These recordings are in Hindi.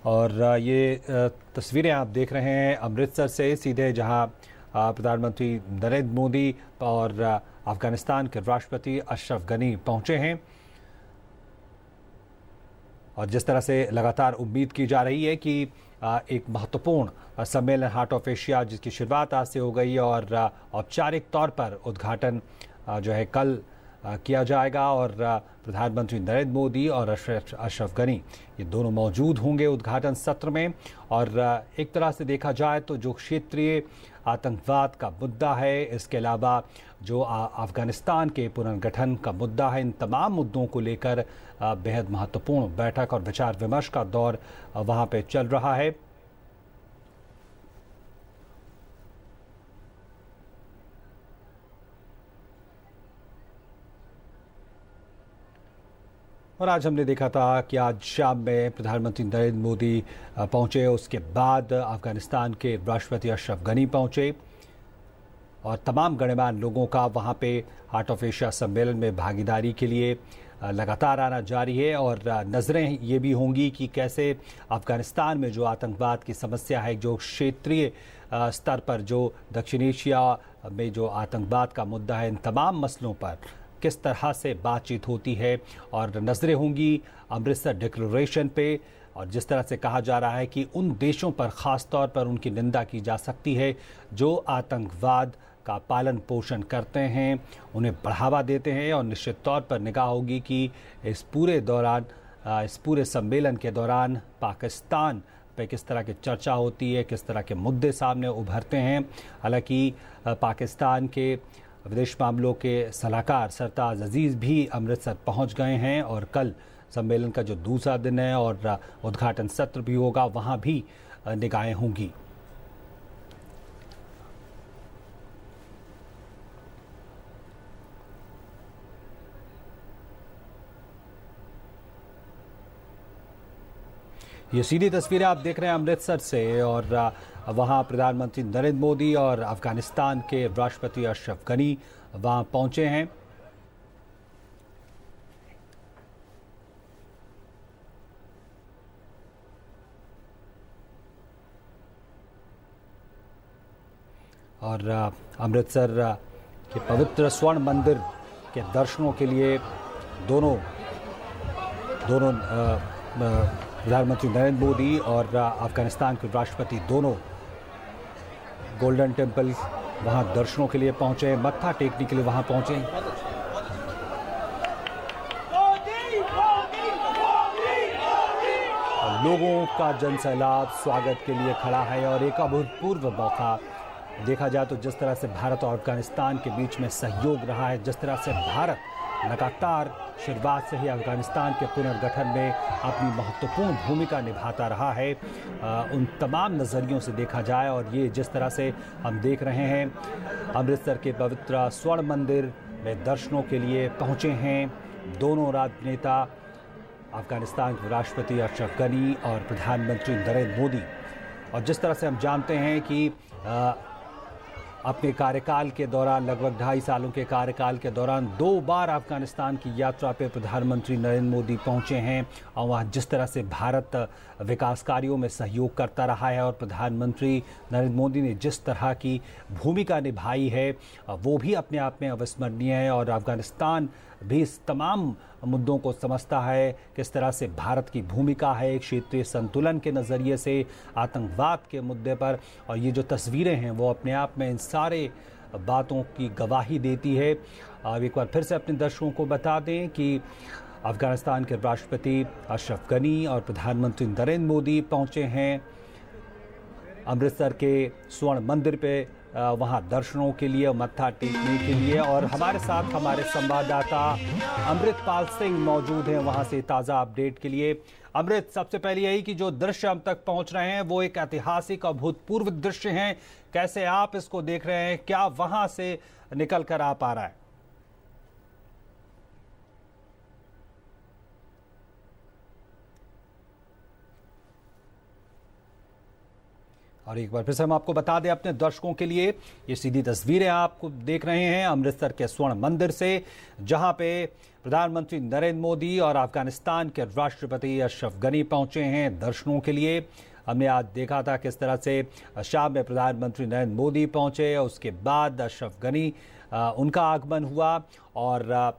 और ये तस्वीरें आप देख रहे हैं अमृतसर से सीधे, जहां प्रधानमंत्री नरेंद्र मोदी और अफगानिस्तान के राष्ट्रपति अशरफ गनी पहुंचे हैं। और जिस तरह से लगातार उम्मीद की जा रही है कि एक महत्वपूर्ण सम्मेलन हार्ट ऑफ एशिया, जिसकी शुरुआत आज से हो गई और औपचारिक तौर पर उद्घाटन जो है कल किया जाएगा, और प्रधानमंत्री नरेंद्र मोदी और अशरफ गनी ये दोनों मौजूद होंगे उद्घाटन सत्र में। और एक तरह से देखा जाए तो जो क्षेत्रीय आतंकवाद का मुद्दा है, इसके अलावा जो अफगानिस्तान के पुनर्गठन का मुद्दा है, इन तमाम मुद्दों को लेकर बेहद महत्वपूर्ण बैठक और विचार विमर्श का दौर वहां पे चल रहा है। और आज हमने देखा था कि आज शाम में प्रधानमंत्री नरेंद्र मोदी पहुंचे, उसके बाद अफगानिस्तान के राष्ट्रपति अशरफ गनी पहुंचे और तमाम गणमान्य लोगों का वहां पे हार्ट ऑफ एशिया सम्मेलन में भागीदारी के लिए लगातार आना जारी है। और नज़रें ये भी होंगी कि कैसे अफगानिस्तान में जो आतंकवाद की समस्या है, जो क्षेत्रीय स्तर पर जो दक्षिण एशिया में जो आतंकवाद का मुद्दा है, इन तमाम मसलों पर किस तरह से बातचीत होती है। और नज़रें होंगी अमृतसर डिक्लेरेशन पे, और जिस तरह से कहा जा रहा है कि उन देशों पर ख़ास तौर पर उनकी निंदा की जा सकती है जो आतंकवाद का पालन पोषण करते हैं, उन्हें बढ़ावा देते हैं। और निश्चित तौर पर निगाह होगी कि इस पूरे सम्मेलन के दौरान पाकिस्तान पे किस तरह की चर्चा होती है, किस तरह के मुद्दे सामने उभरते हैं। हालांकि पाकिस्तान के विदेश मामलों के सलाहकार सरताज अजीज़ भी अमृतसर पहुंच गए हैं, और कल सम्मेलन का जो दूसरा दिन है और उद्घाटन सत्र भी होगा, वहां भी निगाहें होंगी। ये सीधी तस्वीरें आप देख रहे हैं अमृतसर से, और वहां प्रधानमंत्री नरेंद्र मोदी और अफगानिस्तान के राष्ट्रपति अशरफ गनी वहां पहुंचे हैं। और अमृतसर के पवित्र स्वर्ण मंदिर के दर्शनों के लिए दोनों प्रधानमंत्री नरेंद्र मोदी और अफगानिस्तान के राष्ट्रपति दोनों गोल्डन टेम्पल वहां दर्शनों के लिए पहुंचे, मत्था टेकने के लिए वहां पहुंचे। लोगों का जनसैलाब स्वागत के लिए खड़ा है, और एक अभूतपूर्व मौका देखा जाए तो जिस तरह से भारत और अफगानिस्तान के बीच में सहयोग रहा है, जिस तरह से भारत लगातार शुरुआत से ही अफगानिस्तान के पुनर्गठन में अपनी महत्वपूर्ण भूमिका निभाता रहा है, उन तमाम नज़रियों से देखा जाए। और ये जिस तरह से हम देख रहे हैं अमृतसर के पवित्र स्वर्ण मंदिर में दर्शनों के लिए पहुंचे हैं दोनों राजनेता, अफगानिस्तान के राष्ट्रपति अशरफ गनी और प्रधानमंत्री नरेंद्र मोदी। और जिस तरह से हम जानते हैं कि अपने कार्यकाल के दौरान, लगभग 2.5 सालों के कार्यकाल के दौरान 2 बार अफगानिस्तान की यात्रा पे प्रधानमंत्री नरेंद्र मोदी पहुंचे हैं, और वहाँ जिस तरह से भारत विकास कार्यों में सहयोग करता रहा है और प्रधानमंत्री नरेंद्र मोदी ने जिस तरह की भूमिका निभाई है, वो भी अपने आप में अविस्मरणीय है। और अफगानिस्तान भी इस तमाम मुद्दों को समझता है, किस तरह से भारत की भूमिका है क्षेत्रीय संतुलन के नज़रिए से, आतंकवाद के मुद्दे पर। और ये जो तस्वीरें हैं वो अपने आप में इन सारे बातों की गवाही देती है। अब एक बार फिर से अपने दर्शकों को बता दें कि अफगानिस्तान के राष्ट्रपति अशरफ गनी और प्रधानमंत्री नरेंद्र मोदी पहुंचे हैं अमृतसर के स्वर्ण मंदिर पे, वहां दर्शनों के लिए, मत्था टेकने के लिए। और हमारे साथ हमारे संवाददाता अमृतपाल सिंह मौजूद हैं वहां से ताज़ा अपडेट के लिए। अमृत, सबसे पहले यही कि जो दृश्य हम तक पहुंच रहे हैं वो एक ऐतिहासिक अभूतपूर्व दृश्य हैं, कैसे आप इसको देख रहे हैं, क्या वहां से निकल कर आ पा रहा है? और एक बार फिर से हम आपको बता दें अपने दर्शकों के लिए, ये सीधी तस्वीरें आपको देख रहे हैं अमृतसर के स्वर्ण मंदिर से, जहां पे प्रधानमंत्री नरेंद्र मोदी और अफगानिस्तान के राष्ट्रपति अशरफ गनी पहुंचे हैं दर्शनों के लिए। हमने आज देखा था किस तरह से शाम में प्रधानमंत्री नरेंद्र मोदी पहुंचे, उसके बाद अशरफ गनी उनका आगमन हुआ और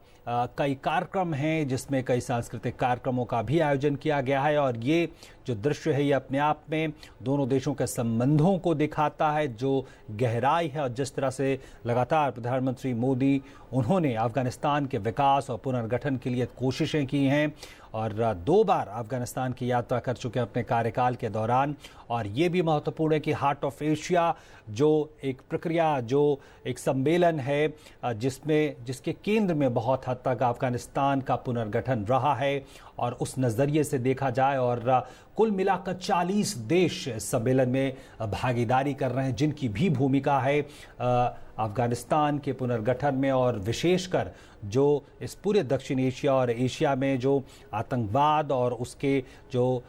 कई कार्यक्रम हैं जिसमें कई सांस्कृतिक कार्यक्रमों का भी आयोजन किया गया है। और ये जो दृश्य है ये अपने आप में दोनों देशों के संबंधों को दिखाता है, जो गहराई है और जिस तरह से लगातार प्रधानमंत्री मोदी उन्होंने अफगानिस्तान के विकास और पुनर्गठन के लिए कोशिशें की हैं और 2 बार अफगानिस्तान की यात्रा कर चुके हैं अपने कार्यकाल के दौरान। और ये भी महत्वपूर्ण है कि हार्ट ऑफ एशिया जो एक प्रक्रिया, जो एक सम्मेलन है जिसके केंद्र में बहुत हद तक अफगानिस्तान का पुनर्गठन रहा है, और उस नज़रिए से देखा जाए और कुल मिलाकर 40 देश सम्मेलन में भागीदारी कर रहे हैं, जिनकी भी भूमिका है अफगानिस्तान के पुनर्गठन में, और विशेषकर जो इस पूरे दक्षिण एशिया और एशिया में जो आतंकवाद और उसके जो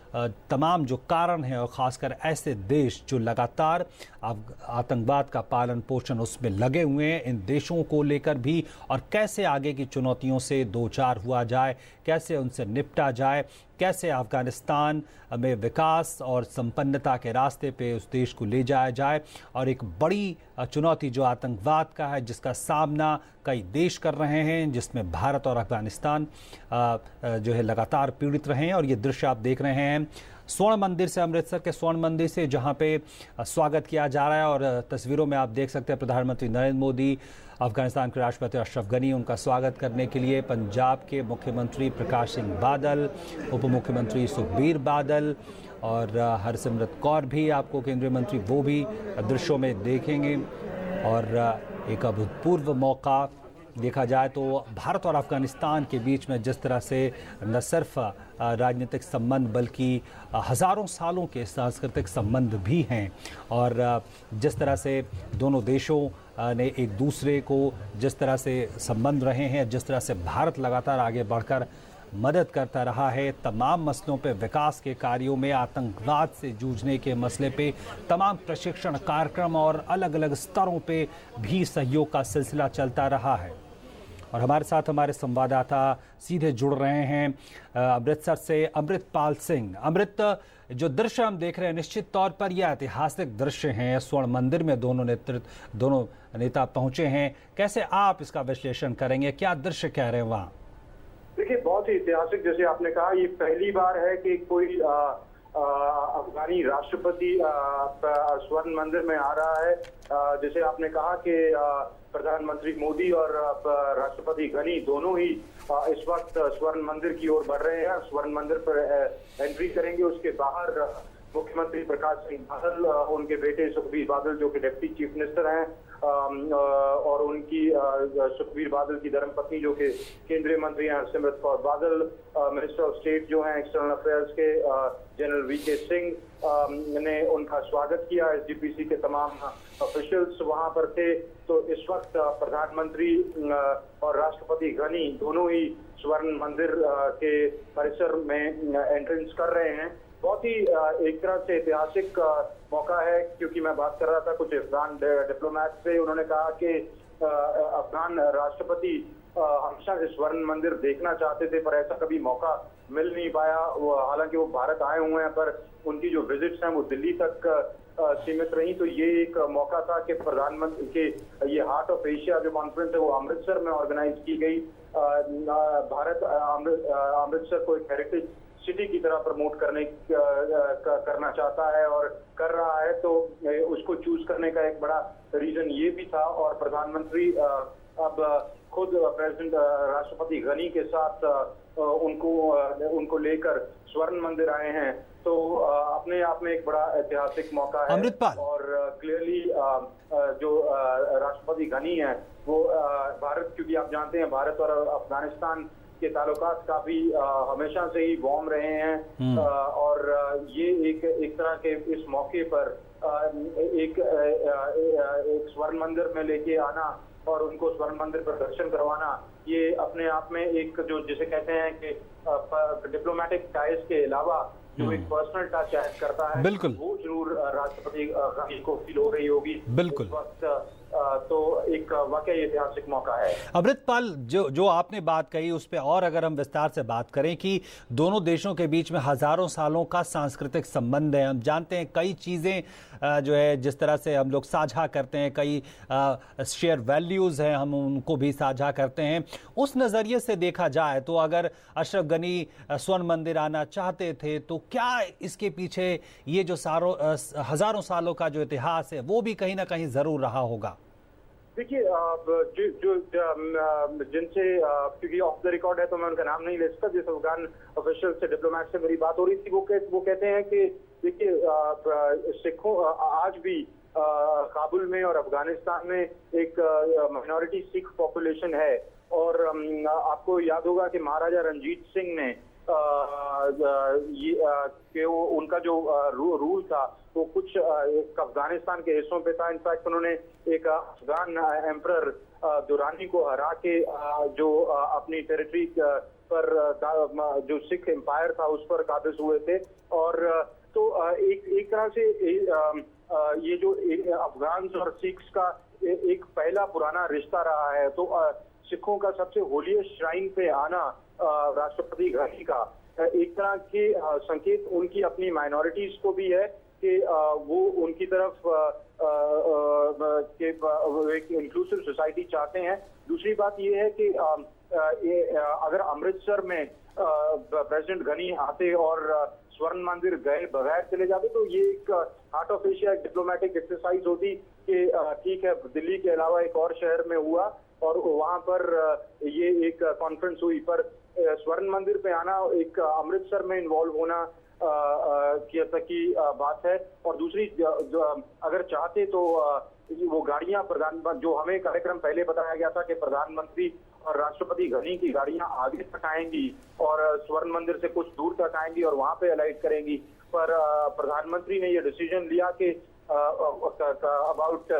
तमाम जो कारण हैं, और ख़ासकर ऐसे देश जो लगातार आतंकवाद का पालन पोषण उसमें लगे हुए हैं, इन देशों को लेकर भी, और कैसे आगे की चुनौतियों से दो चार हुआ जाए, कैसे उनसे निपटा जाए, कैसे अफगानिस्तान में विकास और संपन्नता के रास्ते पे उस देश को ले जाया जाए। और एक बड़ी चुनौती जो आतंकवाद का है, जिसका सामना कई देश कर रहे हैं, जिसमें भारत और अफगानिस्तान जो है लगातार पीड़ित रहे हैं। और ये दृश्य आप देख रहे हैं स्वर्ण मंदिर से, अमृतसर के स्वर्ण मंदिर से, जहां पे स्वागत किया जा रहा है। और तस्वीरों में आप देख सकते हैं प्रधानमंत्री नरेंद्र मोदी, अफगानिस्तान के राष्ट्रपति अशरफ गनी, उनका स्वागत करने के लिए पंजाब के मुख्यमंत्री प्रकाश सिंह बादल, उप मुख्यमंत्री सुखबीर बादल और हरसिमरत कौर भी आपको केंद्रीय मंत्री वो भी दृश्यों में देखेंगे। और एक अभूतपूर्व मौका देखा जाए तो भारत और अफगानिस्तान के बीच में जिस तरह से न सिर्फ राजनीतिक संबंध बल्कि हज़ारों सालों के सांस्कृतिक संबंध भी हैं, और जिस तरह से दोनों देशों ने एक दूसरे को जिस तरह से संबंध रहे हैं, जिस तरह से भारत लगातार आगे बढ़कर मदद करता रहा है तमाम मसलों पे, विकास के कार्यों में, आतंकवाद से जूझने के मसले पे, तमाम प्रशिक्षण कार्यक्रम और अलग अलग स्तरों पे भी सहयोग का सिलसिला चलता रहा है। और हमारे साथ हमारे संवाददाता सीधे जुड़ रहे हैं अमृतसर से अमृतपाल सिंह। अमृत, जो दृश्य हम देख रहे हैं निश्चित तौर पर यह ऐतिहासिक दृश्य हैं। स्वर्ण मंदिर में दोनों नेता पहुंचे हैं, कैसे आप इसका विश्लेषण करेंगे, क्या दृश्य कह रहे हैं वहाँ? देखिए, बहुत ही ऐतिहासिक, जैसे आपने कहा, ये पहली बार है कि कोई अफगानी राष्ट्रपति स्वर्ण मंदिर में आ रहा है। जैसे आपने कहा कि प्रधानमंत्री मोदी और राष्ट्रपति गनी दोनों ही इस वक्त स्वर्ण मंदिर की ओर बढ़ रहे हैं, स्वर्ण मंदिर पर एंट्री करेंगे। उसके बाहर मुख्यमंत्री प्रकाश सिंह बादल, उनके बेटे सुखबीर बादल जो कि डिप्टी चीफ मिनिस्टर हैं, और उनकी सुखबीर बादल की धर्मपत्नी जो कि केंद्रीय मंत्री हैं Harsimrat Kaur Badal, minister of state जो हैं एक्सटर्नल अफेयर्स के जनरल वीके सिंह ने उनका स्वागत किया। एसजीपीसी के तमाम ऑफिशियल्स वहां पर थे। तो इस वक्त प्रधानमंत्री और राष्ट्रपति गनी दोनों ही स्वर्ण मंदिर के परिसर में एंट्रेंस कर रहे हैं। बहुत ही एक तरह से ऐतिहासिक मौका है, क्योंकि मैं बात कर रहा था कुछ अफगान डिप्लोमैट से, उन्होंने कहा कि अफगान राष्ट्रपति हमेशा से स्वर्ण मंदिर देखना चाहते थे, पर ऐसा कभी मौका मिल नहीं पाया। हालांकि वो भारत आए हुए हैं, पर उनकी जो विजिट्स हैं वो दिल्ली तक सीमित रही। तो ये एक मौका था कि प्रधानमंत्री के ये हार्ट ऑफ एशिया जो कॉन्फ्रेंस है वो अमृतसर में ऑर्गेनाइज की गई। भारत अमृतसर को एक हेरिटेज सिटी की तरह प्रमोट करना चाहता है और कर रहा है, तो उसको चूज करने का एक बड़ा रीजन ये भी था। और प्रधानमंत्री अब खुद प्रेसिडेंट राष्ट्रपति गनी के साथ उनको लेकर स्वर्ण मंदिर आए हैं। तो अपने आप में एक बड़ा ऐतिहासिक मौका है। अमृतपाल, और क्लियरली जो राष्ट्रपति गनी है वो भारत, क्योंकि आप जानते हैं भारत और अफगानिस्तान के ताल्लुकात काफी हमेशा से ही वार्म रहे हैं, और ये एक तरह के इस मौके पर एक स्वर्ण मंदिर में लेके आना और उनको स्वर्ण मंदिर पर दर्शन करवाना, ये अपने आप में एक जो जिसे कहते हैं कि डिप्लोमेटिक टाइज के अलावा जो एक पर्सनल टच ऐड करता है, बिल्कुल, वो जरूर राष्ट्रपति गांधी को फील हो रही होगी बिल्कुल। इस वक्त। तो एक वाकई ऐतिहासिक मौका है। अमृतपाल, जो आपने बात कही उस पर और अगर हम विस्तार से बात करें कि दोनों देशों के बीच में हजारों सालों का सांस्कृतिक संबंध है, हम जानते हैं कई चीज़ें जो है जिस तरह से हम लोग साझा करते हैं, कई शेयर वैल्यूज़ हैं, हम उनको भी साझा करते हैं। उस नज़रिए से देखा जाए तो अगर अशरफ गनी स्वर्ण मंदिर आना चाहते थे तो क्या इसके पीछे ये जो हजारों सालों का जो इतिहास है वो भी कहीं ना कहीं ज़रूर रहा होगा? देखिए, जिनसे क्योंकि ऑफ द रिकॉर्ड है तो मैं उनका नाम नहीं ले सकता, जिस अफगान ऑफिशियल से, डिप्लोमेट से मेरी बात हो रही थी, वो कहते हैं कि देखिए सिखों आज भी काबुल में और अफगानिस्तान में एक माइनॉरिटी सिख पॉपुलेशन है। और आपको याद होगा कि महाराजा रंजीत सिंह ने उनका जो रूल था वो कुछ अफगानिस्तान के हिस्सों पे था। इनफैक्ट उन्होंने एक अफगान एम्परर दुरानी को हरा के जो अपनी टेरिटरी पर जो सिख एम्पायर था उस पर काबिज हुए थे। और तो एक तरह से ये जो अफगान और सिख्स का एक पहला पुराना रिश्ता रहा है। तो सिखों का सबसे होलीएस्ट श्राइन पे आना राष्ट्रपति घनी का एक तरह के संकेत उनकी अपनी माइनॉरिटीज को भी है कि वो उनकी तरफ एक इंक्लूसिव सोसाइटी चाहते हैं। दूसरी बात ये है कि अगर अमृतसर में प्रेसिडेंट घनी आते और स्वर्ण मंदिर गए बगैर चले जाते तो ये एक heart of Asia diplomatic exercise होती कि ठीक है, दिल्ली के अलावा एक और शहर में हुआ और वहां पर ये एक कॉन्फ्रेंस हुई, पर स्वर्ण मंदिर पे आना एक अमृतसर में इन्वॉल्व होना की बात है। और दूसरी अगर चाहते तो वो गाड़ियां जो हमें कार्यक्रम पहले बताया गया था कि प्रधानमंत्री और राष्ट्रपति घनी की गाड़ियां आगे तक आएंगी और स्वर्ण मंदिर से कुछ दूर तक आएंगी और वहां पे अलाइट करेंगी, पर प्रधानमंत्री ने ये डिसीजन लिया कि अबाउट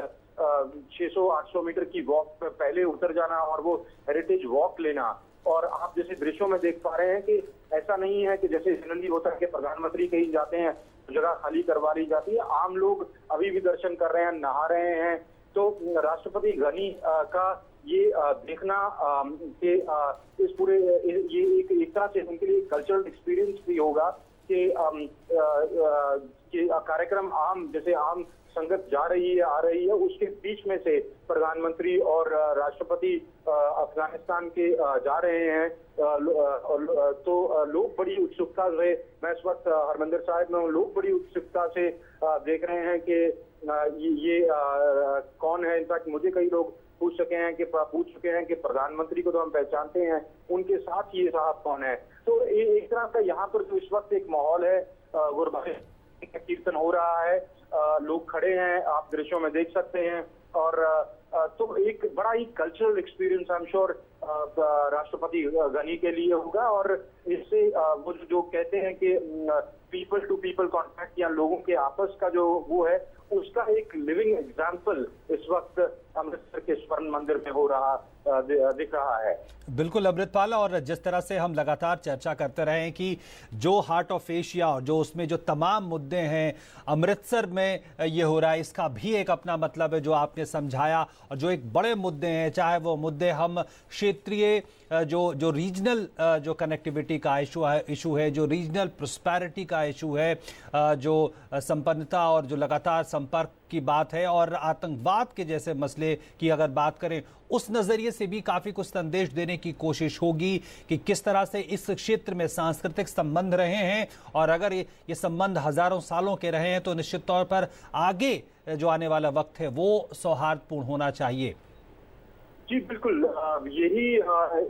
600-800 मीटर की वॉक पे पहले उतर जाना और वो हेरिटेज वॉक लेना। और आप जैसे दृश्यों में देख पा रहे हैं कि ऐसा नहीं है कि जैसे जनरली होता है कि प्रधानमंत्री कहीं जाते हैं तो जगह खाली करवा ली जाती है, आम लोग अभी भी दर्शन कर रहे हैं, नहा रहे हैं। तो राष्ट्रपति घनी का ये देखना कि इस पूरे ये एक तरह से उनके लिए कल्चरल एक्सपीरियंस भी होगा कि कार्यक्रम जैसे आम संगत जा रही है आ रही है, उसके बीच में से प्रधानमंत्री और राष्ट्रपति अफगानिस्तान के जा रहे हैं। तो लोग बड़ी उत्सुकता से, मैं इस वक्त हरमंदिर साहिब में हूँ, लोग बड़ी उत्सुकता से देख रहे हैं कि ये कौन है। इनफैक्ट मुझे कई लोग पूछ चुके हैं कि प्रधानमंत्री को तो हम पहचानते हैं, उनके साथ ये साहब कौन है। तो एक तरह का यहाँ पर जो इस वक्त एक माहौल है, गुरबानी का कीर्तन हो रहा है, लोग खड़े हैं, आप दृश्यों में देख सकते हैं। और तो एक बड़ा ही cultural experience I am sure राष्ट्रपति घनी के लिए होगा। और इससे वो जो कहते हैं कि पीपल टू पीपल कॉन्टैक्ट या लोगों के आपस का जो वो है, उसका एक लिविंग एग्जाम्पल इस वक्त अमृतसर के स्वर्ण मंदिर में हो रहा दिख रहा है। बिल्कुल अमृतपाल, और जिस तरह से हम लगातार चर्चा करते रहे हैं कि जो हार्ट ऑफ एशिया और जो उसमें जो तमाम मुद्दे हैं अमृतसर में ये हो रहा है, इसका भी एक अपना मतलब है जो आपने समझाया। और जो एक बड़े मुद्दे हैं, चाहे वो मुद्दे हम क्षेत्रीय जो रीजनल जो कनेक्टिविटी का इशू है, जो रीजनल प्रोस्पेरिटी का इशू है, जो संपन्नता और जो लगातार संपर्क की बात है, और आतंकवाद के जैसे मसले की अगर बात करें, उस नजरिए से भी काफी कुछ संदेश देने की कोशिश होगी कि किस तरह से इस क्षेत्र में सांस्कृतिक संबंध रहे हैं। और अगर ये संबंध हजारों सालों के रहे हैं तो निश्चित तौर पर आगे जो आने वाला वक्त है वो सौहार्दपूर्ण होना चाहिए। जी बिल्कुल, यही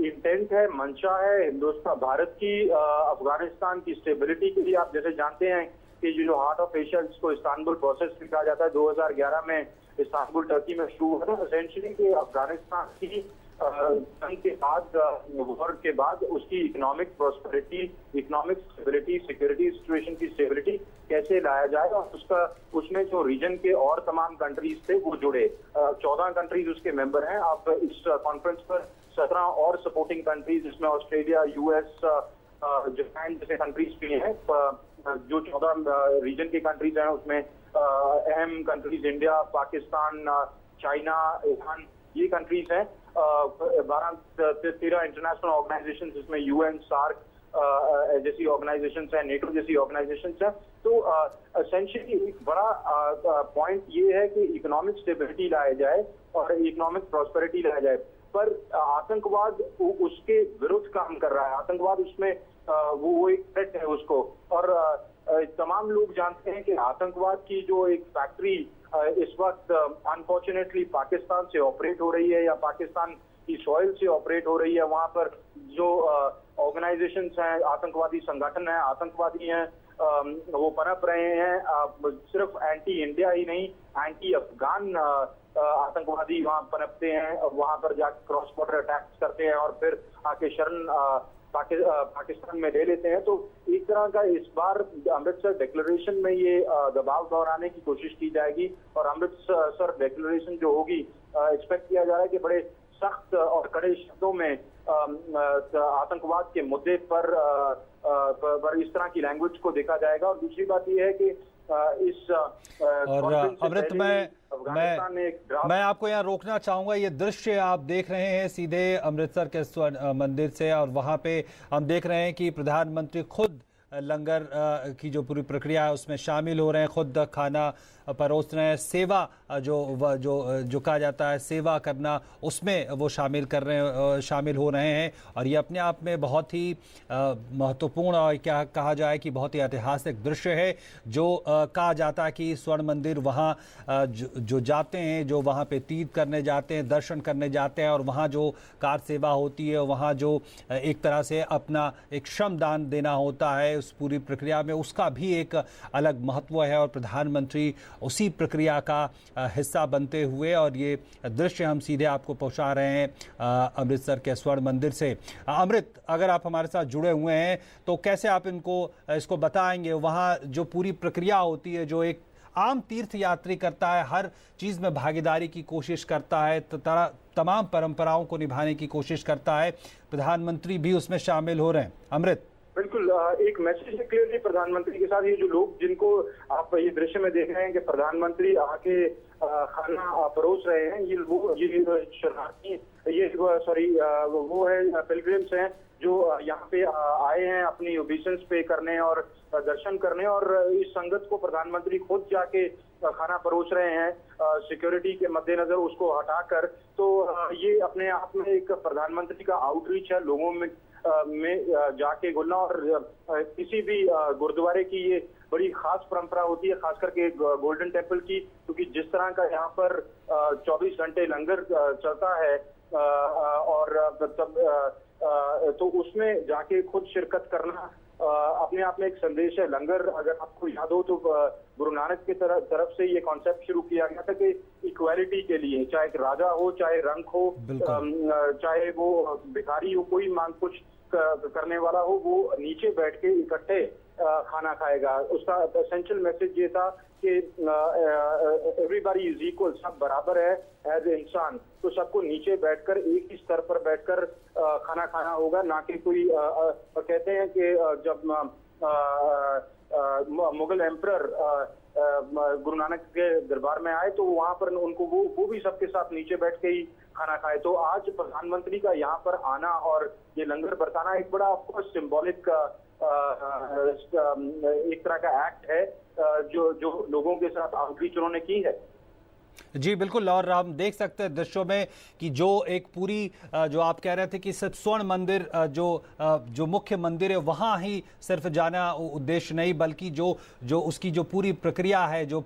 इंटेंट है, मंशा है हिंदुस्तान भारत की अफगानिस्तान की स्टेबिलिटी के लिए। आप जैसे जानते हैं कि जो हार्ट ऑफ एशिया जिसको इस्तांबुल प्रोसेस भी कहा जाता है, 2011 में इस्तांबुल टर्की में शुरू हुआ था। एसेंशियली कि अफगानिस्तान की जंग के बाद, वॉर के बाद उसकी economic prosperity, economic stability, security situation की स्टेबिलिटी कैसे लाया जाए, और उसमें जो रीजन के और तमाम कंट्रीज थे वो जुड़े। 14 कंट्रीज उसके मेंबर हैं। आप इस कॉन्फ्रेंस पर 17 और सपोर्टिंग कंट्रीज, जिसमें ऑस्ट्रेलिया, यूएस, जापान जैसे कंट्रीज भी हैं, जो 14 रीजन की कंट्रीज हैं उसमें अहम countries India, Pakistan, China, Iran, ये कंट्रीज हैं। 12-13 इंटरनेशनल ऑर्गेनाइजेशन जिसमें यूएन, सार्क जैसी ऑर्गेनाइजेशंस हैं, नेटो जैसी ऑर्गेनाइजेशंस हैं। तो एसेंशियली एक बड़ा पॉइंट ये है कि इकोनॉमिक स्टेबिलिटी लाया जाए और इकोनॉमिक प्रॉस्पेरिटी लाया जाए, पर आतंकवाद उसके विरुद्ध काम कर रहा है। आतंकवाद उसमें वो एक थ्रेट है उसको, और तमाम लोग जानते हैं कि आतंकवाद की जो एक फैक्ट्री इस वक्त अनफॉर्चुनेटली पाकिस्तान से ऑपरेट हो रही है या पाकिस्तान की सॉइल से ऑपरेट हो रही है। वहां पर जो ऑर्गेनाइजेशंस हैं, आतंकवादी संगठन हैं, आतंकवादी हैं, वो पनप रहे हैं। सिर्फ एंटी इंडिया ही नहीं, एंटी अफगान आतंकवादी वहां पनपते हैं, वहां पर जाकर क्रॉस बॉर्डर अटैक्स करते हैं और फिर आके शरण पाकिस्तान में ले लेते हैं। तो एक तरह का इस बार अमृतसर डिक्लेरेशन में ये दबाव बनाने की कोशिश की जाएगी, और अमृतसर डिक्लेरेशन जो होगी, एक्सपेक्ट किया जा रहा है कि बड़े सख्त और कड़े शब्दों में आतंकवाद के मुद्दे पर इस तरह की लैंग्वेज को देखा जाएगा। और दूसरी बात यह है कि इस और अमृत मैं आपको यहाँ रोकना चाहूंगा। ये दृश्य आप देख रहे हैं सीधे अमृतसर के स्वर्ण मंदिर से, और वहाँ पे हम देख रहे हैं कि प्रधानमंत्री खुद लंगर की जो पूरी प्रक्रिया है उसमें शामिल हो रहे हैं, खुद खाना परोस रहे हैं। सेवा जो कहा जाता है सेवा करना, उसमें वो शामिल हो रहे हैं। और ये अपने आप में बहुत ही महत्वपूर्ण और क्या कहा जाए कि बहुत ही ऐतिहासिक दृश्य है। जो कहा जाता है कि स्वर्ण मंदिर वहाँ जो जाते हैं, जो वहाँ पे तीर्थ करने जाते हैं, दर्शन करने जाते हैं, और वहाँ जो कार सेवा होती है, वहाँ जो एक तरह से अपना एक श्रमदान देना होता है उस पूरी प्रक्रिया में, उसका भी एक अलग महत्व है। और प्रधानमंत्री उसी प्रक्रिया का हिस्सा बनते हुए, और ये दृश्य हम सीधे आपको पहुंचा रहे हैं अमृतसर के स्वर्ण मंदिर से। अमृत, अगर आप हमारे साथ जुड़े हुए हैं तो कैसे आप इसको बताएंगे, वहाँ जो पूरी प्रक्रिया होती है, जो एक आम तीर्थ यात्री करता है, हर चीज़ में भागीदारी की कोशिश करता है, तमाम परंपराओं को निभाने की कोशिश करता है, प्रधानमंत्री भी उसमें शामिल हो रहे हैं। अमृत, बिल्कुल, एक मैसेज है क्लियरली प्रधानमंत्री के साथ। ये जो लोग जिनको आप ये दृश्य में देख रहे हैं कि प्रधानमंत्री आके खाना परोस रहे हैं, ये शरणार्थी, वो है पिलग्रिम्स हैं जो यहाँ पे आए हैं अपनी ओबेसेंस पे करने और दर्शन करने, और इस संगत को प्रधानमंत्री खुद जाके खाना परोस रहे हैं सिक्योरिटी के मद्देनजर उसको हटाकर। तो ये अपने आप में एक प्रधानमंत्री का आउटरीच है लोगों में जाके घुलना। और किसी भी गुरुद्वारे की ये बड़ी खास परंपरा होती है, खास करके गोल्डन टेम्पल की, क्योंकि जिस तरह का यहाँ पर 24 घंटे लंगर चलता है और तो उसमें जाके खुद शिरकत करना अपने आप में एक संदेश है। लंगर, अगर आपको याद हो तो गुरु नानक की तरफ से ये कॉन्सेप्ट शुरू किया गया था कि इक्वालिटी के लिए, चाहे राजा हो, चाहे रंक हो, चाहे वो भिखारी हो, कोई मांग कुछ करने वाला हो, वो नीचे बैठ के इकट्ठे खाना खाएगा। उसका एसेंशियल मैसेज ये था कि एवरीबॉडी इज इक्वल, सब बराबर है एज ए इंसान। तो सबको नीचे बैठकर एक ही स्तर पर बैठकर खाना खाना होगा, ना कि कोई कहते हैं कि जब मुगल एम्परर गुरु नानक के दरबार में आए तो वहां पर उनको वो भी सबके साथ नीचे बैठ के ही खाना खाए। तो आज प्रधानमंत्री का यहाँ पर आना और ये लंगर बरताना एक बड़ा ऑफकोर्स सिंबॉलिक एक तरह का एक्ट है जो लोगों के साथ आउटरीच उन्होंने की है। जी बिल्कुल, और हम देख सकते हैं दृश्यों में कि जो एक पूरी जो आप कह रहे थे कि सिर्फ स्वर्ण मंदिर जो मुख्य मंदिर है वहाँ ही सिर्फ जाना उद्देश्य नहीं, बल्कि जो उसकी जो पूरी प्रक्रिया है, जो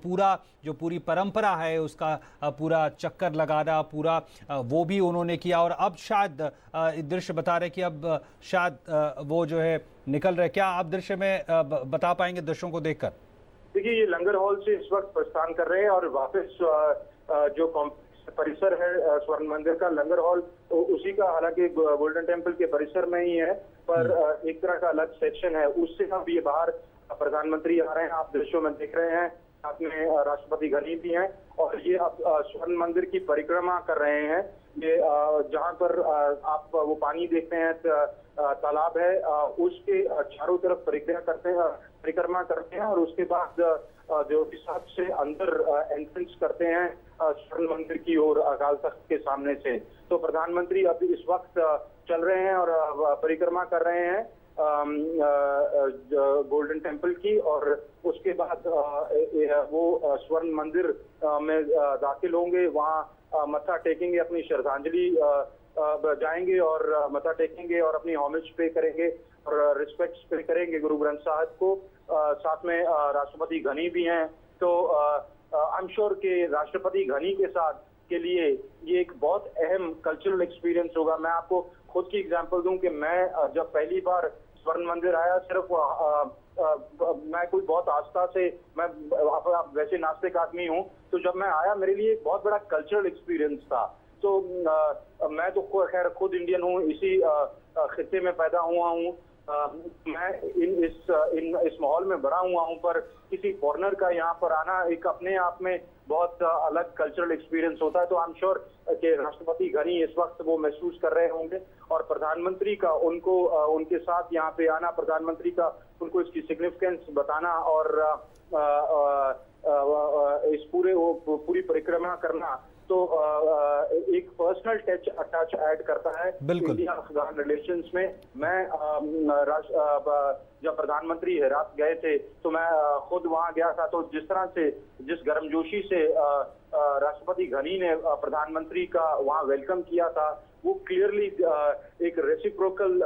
पूरी परंपरा है, उसका पूरा चक्कर लगाना पूरा वो भी उन्होंने किया। और अब शायद दृश्य बता रहे कि अब शायद वो जो है निकल रहे। क्या आप दृश्य में बता पाएंगे दृश्यों को देखकर? देखिए, ये लंगर हॉल से इस वक्त प्रस्थान कर रहे हैं और वापस जो कॉम्प्लेक्स परिसर है स्वर्ण मंदिर का, लंगर हॉल उसी का, हालांकि गोल्डन टेम्पल के परिसर में ही है, पर एक तरह का अलग सेक्शन है, उससे अब ये बाहर प्रधानमंत्री आ रहे हैं। आप दृश्यों में देख रहे हैं, साथ में राष्ट्रपति गणी भी हैं, और ये अब स्वर्ण मंदिर की परिक्रमा कर रहे हैं। ये जहाँ पर आप वो पानी देखते हैं तालाब है उसके चारों तरफ परिक्रमा करते हैं और उसके बाद देवोटी साहब से अंदर एंट्रेंस करते हैं स्वर्ण मंदिर की ओर अकाल तख्त के सामने से। तो प्रधानमंत्री अभी इस वक्त चल रहे हैं और परिक्रमा कर रहे हैं गोल्डन टेम्पल की, और उसके बाद वो स्वर्ण मंदिर में दाखिल होंगे, वहाँ मत्था टेकेंगे, अपनी श्रद्धांजलि जाएंगे और मत्था टेकेंगे और अपनी होमेज पे करेंगे और रिस्पेक्ट पे करेंगे गुरु ग्रंथ साहब को। साथ में राष्ट्रपति घनी भी हैं, तो आई एम श्योर कि राष्ट्रपति घनी के साथ के लिए ये एक बहुत अहम कल्चरल एक्सपीरियंस होगा। मैं आपको खुद की एग्जांपल दूं कि मैं जब पहली बार स्वर्ण मंदिर आया, सिर्फ मैं कोई बहुत आस्था से, मैं वैसे नास्तिक आदमी हूं, तो जब मैं आया मेरे लिए एक बहुत बड़ा कल्चरल एक्सपीरियंस था। तो मैं तो खैर खुद इंडियन हूं, इसी खित्ते में पैदा हुआ हूं, मैं इस माहौल में बड़ा हुआ हूं, पर किसी फॉरेनर का यहाँ पर आना एक अपने आप में बहुत अलग कल्चरल एक्सपीरियंस होता है। तो आई एम श्योर कि राष्ट्रपति घनी इस वक्त वो महसूस कर रहे होंगे और प्रधानमंत्री का उनको उनके साथ यहाँ पे आना, प्रधानमंत्री का उनको इसकी सिग्निफिकेंस बताना और इस पूरी परिक्रमा करना, तो एक पर्सनल टच ऐड करता है इंडिया अफगान रिलेशंस में। मैं जब प्रधानमंत्री हेरात गए थे तो मैं खुद वहां गया था, तो जिस तरह से, जिस गर्मजोशी से राष्ट्रपति घनी ने प्रधानमंत्री का वहां वेलकम किया था, वो क्लियरली एक रेसिप्रोकल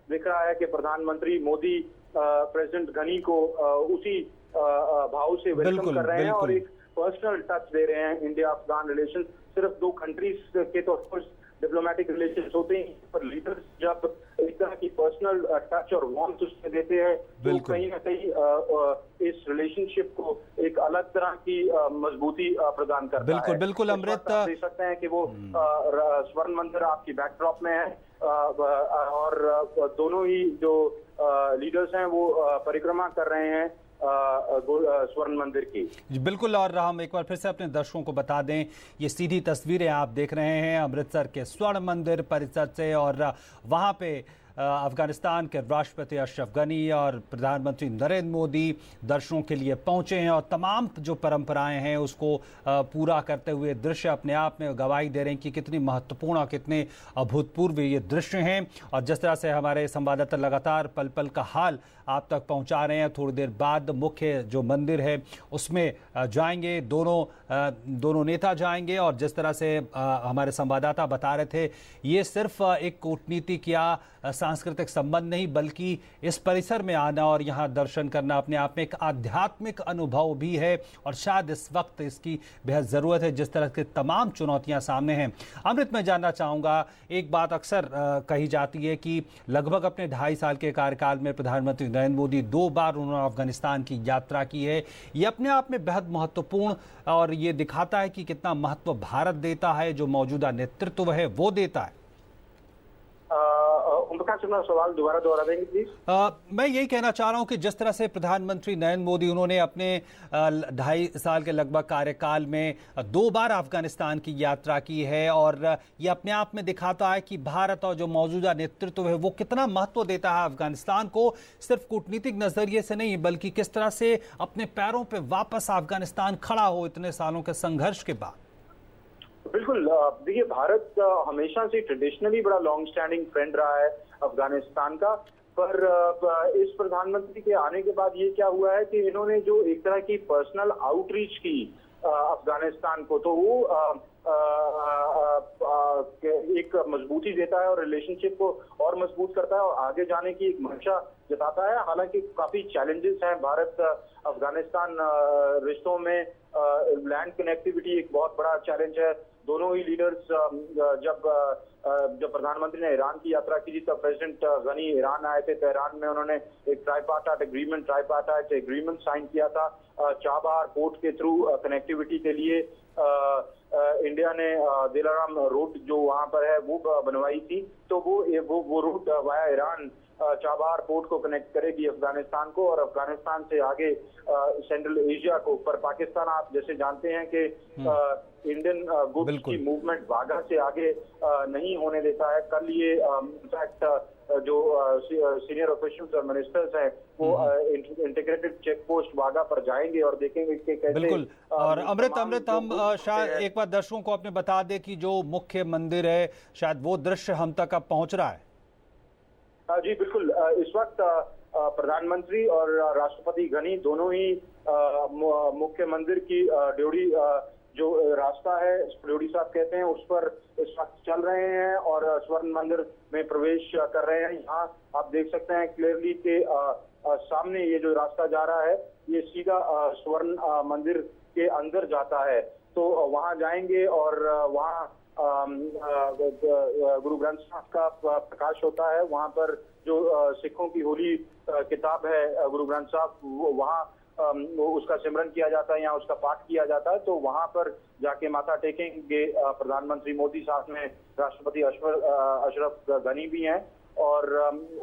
दिख रहा है कि प्रधानमंत्री मोदी प्रेसिडेंट घनी को उसी भाव से वेलकम कर रहे हैं और एक पर्सनल टच दे रहे हैं। इंडिया अफगान रिलेशन सिर्फ दो कंट्रीज के तो ऑफकोर्स डिप्लोमेटिक रिलेशंस होते हैं, पर लीडर्स जब इस तरह की पर्सनल टच और वार्मथ उसमें देते हैं तो कहीं ना कहीं इस रिलेशनशिप को एक अलग तरह की मजबूती प्रदान करता है। बिल्कुल अमृत, आप देख सकते हैं कि वो स्वर्ण मंदिर आपकी बैकड्रॉप में है और दोनों ही जो लीडर्स हैं वो परिक्रमा कर रहे हैं स्वर्ण मंदिर की। बिल्कुल, और हम एक बार फिर से अपने दर्शकों को बता दें, ये सीधी तस्वीरें आप देख रहे हैं अमृतसर के स्वर्ण मंदिर परिसर से, और वहां पे अफगानिस्तान के राष्ट्रपति अशरफ गनी और प्रधानमंत्री नरेंद्र मोदी दर्शनों के लिए पहुंचे हैं और तमाम जो परंपराएं हैं उसको पूरा करते हुए दृश्य अपने आप में गवाही दे रहे हैं कि कितनी महत्वपूर्ण और कितने अभूतपूर्व ये दृश्य हैं। और जिस तरह से हमारे संवाददाता लगातार पल पल का हाल आप तक पहुंचा रहे हैं, थोड़ी देर बाद मुख्य जो मंदिर है उसमें जाएंगे दोनों नेता जाएंगे। और जिस तरह से हमारे संवाददाता बता रहे थे, ये सिर्फ एक कूटनीतिक या सांस्कृतिक संबंध नहीं, बल्कि इस परिसर में आना और यहाँ दर्शन करना अपने आप में एक आध्यात्मिक अनुभव भी है और शायद इस वक्त इसकी बेहद ज़रूरत है जिस तरह के तमाम चुनौतियाँ सामने हैं। अमृत, मैं जानना चाहूँगा, एक बात अक्सर कही जाती है कि लगभग अपने 2.5 साल के कार्यकाल में प्रधानमंत्री नरेंद्र मोदी 2 बार उन्होंने अफगानिस्तान की यात्रा की है। ये अपने आप में बेहद महत्वपूर्ण और ये दिखाता है कि कितना महत्व भारत देता है, जो मौजूदा नेतृत्व है वो देता है। सवाल दोबारा दोहरा देंगे प्लीज। मैं यही कहना चाह रहा हूं कि जिस तरह से प्रधानमंत्री नरेंद्र मोदी उन्होंने अपने 2.5 साल के लगभग कार्यकाल में 2 बार अफगानिस्तान की यात्रा की है और ये अपने आप में दिखाता है कि भारत और जो मौजूदा नेतृत्व है वो कितना महत्व देता है अफगानिस्तान को, सिर्फ कूटनीतिक नजरिए से नहीं बल्कि किस तरह से अपने पैरों पर वापस अफगानिस्तान खड़ा हो इतने सालों के संघर्ष के बाद। बिल्कुल, देखिए भारत हमेशा से ट्रेडिशनली बड़ा लॉन्ग स्टैंडिंग फ्रेंड रहा है अफगानिस्तान का, पर इस प्रधानमंत्री के आने के बाद ये क्या हुआ है कि इन्होंने जो एक तरह की पर्सनल आउटरीच की अफगानिस्तान को, तो वो एक मजबूती देता है और रिलेशनशिप को और मजबूत करता है और आगे जाने की एक मंशा जताता है। हालांकि काफी चैलेंजेस हैं भारत अफगानिस्तान रिश्तों में। लैंड कनेक्टिविटी एक बहुत बड़ा चैलेंज है। दोनों ही लीडर्स जब प्रधानमंत्री ने ईरान की यात्रा की थी तब प्रेसिडेंट गनी ईरान आए थे। तेहरान में उन्होंने एक ट्राइपार्टाइट एग्रीमेंट साइन किया था चाबहार पोर्ट के थ्रू कनेक्टिविटी के लिए। इंडिया ने दिलाराम रोड जो वहां पर है वो बनवाई थी, तो वो road via Iran Chabahar port को कनेक्ट करेगी अफगानिस्तान को, और अफगानिस्तान से आगे सेंट्रल एशिया को। पर पाकिस्तान आप जैसे जानते हैं कि इंडियन गुड्स की मूवमेंट वाघा से आगे नहीं होने देता है। कल ये इनफैक्ट जो सीनियर ऑफिशियल्स और मिनिस्टर्स हैं वो इंटीग्रेटेड चेक पोस्ट वाघा पर जाएंगे और देखेंगे कि कैसे। बिल्कुल। और अमृत हम शायद एक बार दर्शकों को अपने बता दें कि जो मुख्य मंदिर है शायद वो दृश्य हम तक अब पहुंच रहा है। जी बिल्कुल। इस वक्त प्रधानमंत्री और राष्ट्रपति घनी दोनों ही मुख्य मंदिर की ड्योढ़ी जो रास्ता है ड्योढ़ी साहब कहते हैं उस पर इस वक्त चल रहे हैं और स्वर्ण मंदिर में प्रवेश कर रहे हैं। यहाँ आप देख सकते हैं क्लियरली के सामने ये जो रास्ता जा रहा है ये सीधा स्वर्ण मंदिर के अंदर जाता है। तो वहाँ जाएंगे और वहाँ गुरु ग्रंथ साहब का प्रकाश होता है। वहाँ पर जो सिखों की होली किताब है गुरु ग्रंथ साहब, वहाँ उसका सिमरन किया जाता है या उसका पाठ किया जाता है। तो वहाँ पर जाके माथा टेकेंगे प्रधानमंत्री मोदी, साथ में राष्ट्रपति अशरफ गनी भी हैं और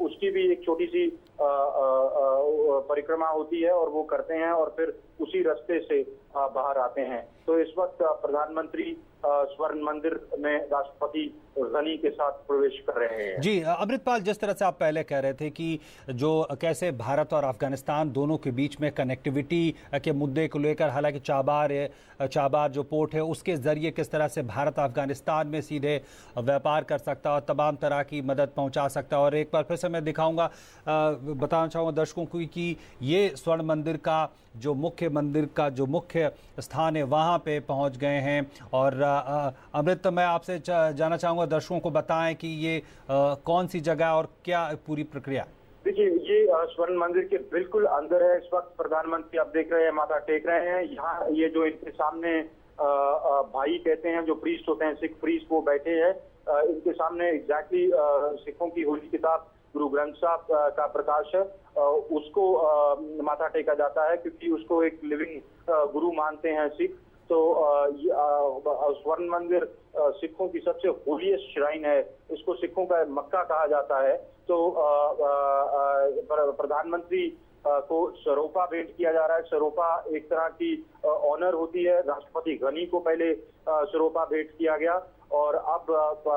उसकी भी एक छोटी सी परिक्रमा होती है और वो करते हैं और फिर उसी रास्ते से बाहर आते हैं। तो इस वक्त प्रधानमंत्री स्वर्ण मंदिर में राष्ट्रपति गनी के साथ प्रवेश कर रहे हैं। जी अमृतपाल, जिस तरह से आप पहले कह रहे थे कि जो कैसे भारत और अफगानिस्तान दोनों के बीच में कनेक्टिविटी के मुद्दे को लेकर, हालांकि चाबार जो पोर्ट है उसके जरिए किस तरह से भारत अफगानिस्तान में सीधे व्यापार कर सकता है और तमाम तरह की मदद पहुंचा सकता है। और एक बार फिर से मैं दिखाऊंगा, बताना चाहूँगा दर्शकों को कि ये स्वर्ण मंदिर का जो मुख्य स्थान है वहाँ पे पहुँच गए हैं। और अमृत, मैं आपसे जानना चाहूँगा, दर्शकों को बताएं कि ये कौन सी जगह और क्या पूरी प्रक्रिया। देखिए ये स्वर्ण मंदिर के बिल्कुल अंदर है। इस वक्त प्रधानमंत्री आप देख रहे हैं माथा टेक रहे हैं। यहाँ ये जो इनके सामने भाई कहते हैं जो प्रीस्ट होते हैं, सिख प्रीस्ट, वो बैठे हैं। इनके सामने एग्जैक्टली सिखों की होली किताब गुरु ग्रंथ साहब का प्रकाश है, उसको माथा टेका जाता है क्योंकि उसको एक लिविंग गुरु मानते हैं सिख। तो स्वर्ण मंदिर सिखों की सबसे होलीएस्ट श्राइन है, इसको सिखों का मक्का कहा जाता है। तो प्रधानमंत्री को सरोपा भेंट किया जा रहा है। सरोपा एक तरह की ऑनर होती है। राष्ट्रपति गनी को पहले सरोपा भेंट किया गया और अब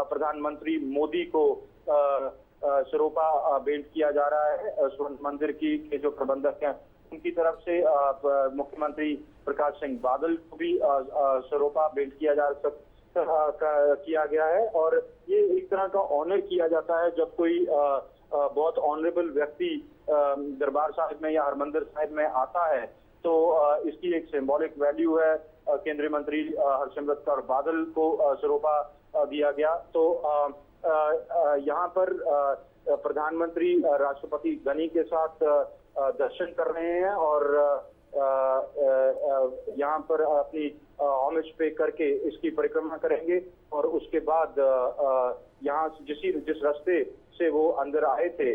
प्रधानमंत्री मोदी को सरोपा भेंट किया जा रहा है। स्वर्ण मंदिर के जो प्रबंधक हैं उनकी तरफ से मुख्यमंत्री प्रकाश सिंह बादल को भी सरोपा भेंट किया गया है। और ये एक तरह का ऑनर किया जाता है जब कोई बहुत ऑनरेबल व्यक्ति दरबार साहिब में या हरमंदिर साहिब में आता है, तो इसकी एक सिंबॉलिक वैल्यू है। केंद्रीय मंत्री हरसिमरत कौर बादल को सरोपा दिया गया। तो यहाँ पर प्रधानमंत्री राष्ट्रपति गनी के साथ दर्शन कर रहे हैं और यहाँ पर अपनी होमेज पे करके इसकी परिक्रमा करेंगे और उसके बाद यहाँ जिस रास्ते से वो अंदर आए थे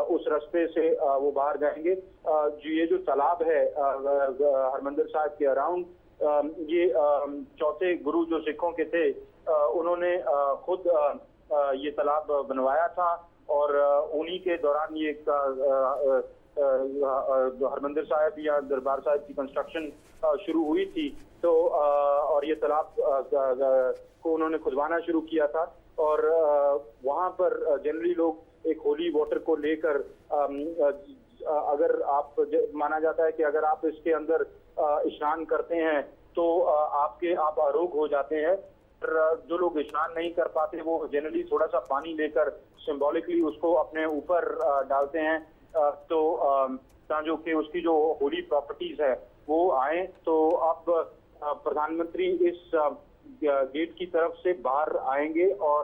उस रास्ते से वो बाहर जाएंगे। ये जो तालाब है हरमंदिर साहिब के अराउंड, ये चौथे गुरु जो सिखों के थे उन्होंने खुद ये तालाब बनवाया था और उन्हीं के दौरान ये हरमंदिर साहिब या दरबार साहिब की कंस्ट्रक्शन शुरू हुई थी। तो और ये तालाब को उन्होंने खुदवाना शुरू किया था और वहाँ पर जनरली लोग एक होली वाटर को लेकर, अगर आप माना जाता है कि अगर आप इसके अंदर स्नान करते हैं तो आप आरोग्य हो जाते हैं। जो लोग स्नान नहीं कर पाते वो जनरली थोड़ा सा पानी लेकर सिंबॉलिकली उसको अपने ऊपर डालते हैं, तो ताकि कि उसकी जो होली प्रॉपर्टीज है वो आए। तो अब प्रधानमंत्री इस गेट की तरफ से बाहर आएंगे और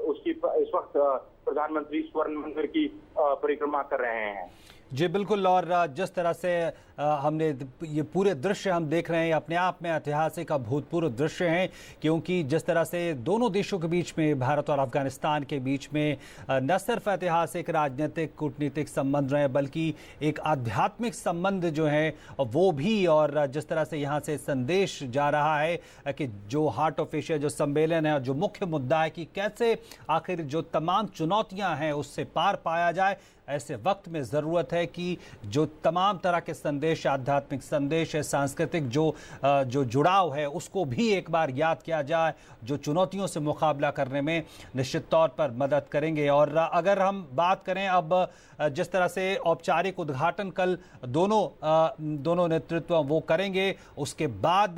उसकी इस वक्त प्रधानमंत्री स्वर्ण मंदिर की परिक्रमा कर रहे हैं। जी बिल्कुल। और जिस तरह से हमने ये पूरे दृश्य हम देख रहे हैं, अपने आप में ऐतिहासिक अभूतपूर्व दृश्य हैं, क्योंकि जिस तरह से दोनों देशों के बीच में, भारत और अफगानिस्तान के बीच में न सिर्फ ऐतिहासिक राजनीतिक कूटनीतिक संबंध रहे, बल्कि एक आध्यात्मिक संबंध जो है वो भी। और जिस तरह से यहाँ से संदेश जा रहा है कि जो हार्ट ऑफ एशिया जो सम्मेलन है, जो मुख्य मुद्दा है कि कैसे आखिर जो तमाम चुनौतियां हैं उससे पार पाया जाए, ऐसे वक्त में ज़रूरत है कि जो तमाम तरह के संदेश, आध्यात्मिक संदेश है, सांस्कृतिक जो जुड़ाव है, उसको भी एक बार याद किया जाए, जो चुनौतियों से मुकाबला करने में निश्चित तौर पर मदद करेंगे। और अगर हम बात करें अब जिस तरह से औपचारिक उद्घाटन कल दोनों नेतृत्व वो करेंगे, उसके बाद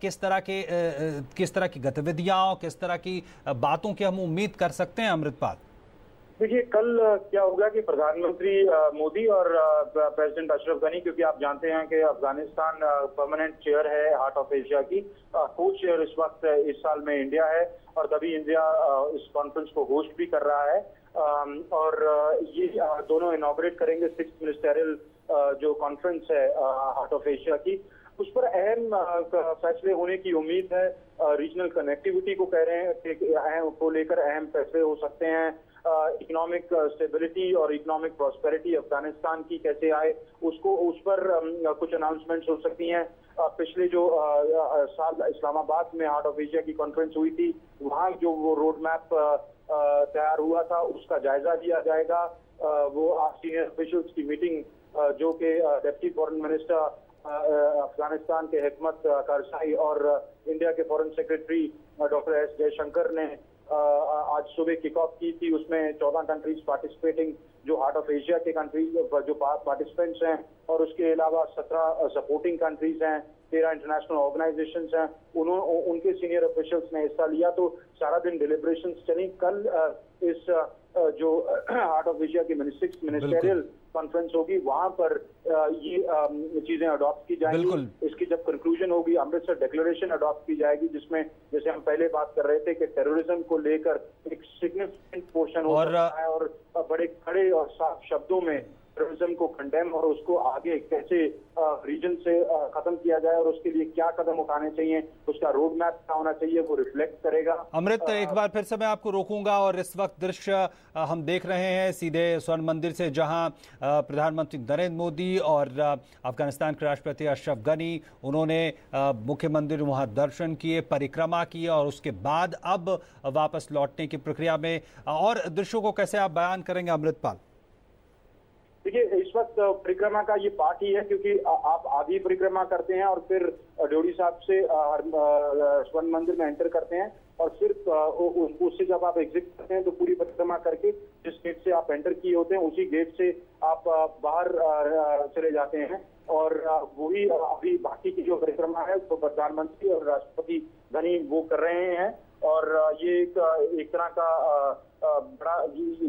किस तरह की गतिविधियां, किस तरह की बातों की हम उम्मीद कर सकते हैं, अमृतपाल? देखिए, कल क्या होगा कि प्रधानमंत्री मोदी और प्रेसिडेंट अशरफ गनी, क्योंकि आप जानते हैं कि अफगानिस्तान परमानेंट चेयर है हार्ट ऑफ एशिया की, को चेयर इस वक्त इस साल में इंडिया है, और तभी इंडिया इस कॉन्फ्रेंस को होस्ट भी कर रहा है। और ये दोनों इनॉग्रेट करेंगे 6th मिनिस्टरियल जो कॉन्फ्रेंस है हार्ट ऑफ एशिया की। उस पर अहम फैसले होने की उम्मीद है। रीजनल कनेक्टिविटी को कह रहे हैं कि को लेकर अहम फैसले हो सकते हैं। इकोनॉमिक स्टेबिलिटी और इकोनॉमिक प्रॉस्पेरिटी अफगानिस्तान की कैसे आए, उस पर कुछ अनाउंसमेंट्स हो सकती हैं। पिछले जो साल इस्लामाबाद में हार्ट ऑफ एशिया की कॉन्फ्रेंस हुई थी, वहाँ जो वो रोड मैप तैयार हुआ था उसका जायजा लिया जाएगा। वो सीनियर ऑफिशियल्स की मीटिंग जो कि डिप्टी फॉरेन मिनिस्टर अफगानिस्तान के हिकमत करसाई और इंडिया के foreign secretary doctor S Jaishankar ने आज सुबह किक ऑफ की थी, उसमें 14 कंट्रीज पार्टिसिपेटिंग, जो हार्ट ऑफ एशिया के कंट्रीज जो पार्टिसिपेंट्स हैं, और उसके अलावा 17 सपोर्टिंग कंट्रीज हैं, 13 इंटरनेशनल ऑर्गेनाइजेशंस हैं, उनके सीनियर ऑफिशियल्स ने हिस्सा लिया। तो सारा दिन डिलिब्रेशंस चली। कल इस जो हार्ट ऑफ एशिया की 6th मिनिस्टेरियल कॉन्फ्रेंस होगी, वहां पर ये चीजें अडॉप्ट की जाएंगी। इसकी जब कंक्लूजन होगी, अमृतसर डिक्लेरेशन अडॉप्ट की जाएगी, जिसमें जैसे हम पहले बात कर रहे थे कि टेररिज्म को लेकर एक सिग्निफिकेंट पोर्शन हो सकता है, और बड़े खड़े और साफ शब्दों में टेररिज्म को कंडेम और उसको आगे कैसे रीजन से खत्म किया जाए और उसके लिए क्या कदम उठाने चाहिए, उसका रोड मैप क्या होना चाहिए, वो रिफ्लेक्ट करेगा। अमृत, एक बार फिर से मैं आपको रोकूंगा। और इस वक्त दृश्य हम देख रहे हैं सीधे स्वर्ण मंदिर से, जहां प्रधानमंत्री नरेंद्र मोदी और अफगानिस्तान के राष्ट्रपति अशरफ गनी, उन्होंने मुख्य मंदिर वहां दर्शन किए, परिक्रमा की, और उसके बाद अब वापस लौटने की प्रक्रिया में। और दृश्यों को कैसे आप बयान करेंगे, अमृतपाल? देखिए, इस वक्त परिक्रमा का ये पार्ट ही है, क्योंकि आप आधी परिक्रमा करते हैं और फिर ड्योढ़ी साहब से स्वर्ण मंदिर में एंटर करते हैं, और फिर उससे जब आप एग्जिट करते हैं तो पूरी परिक्रमा करके जिस गेट से आप एंटर किए होते हैं उसी गेट से आप बाहर चले जाते हैं। और वही अभी बाकी की जो परिक्रमा है तो प्रधानमंत्री और राष्ट्रपति गनी वो कर रहे हैं। और ये एक तरह का बड़ा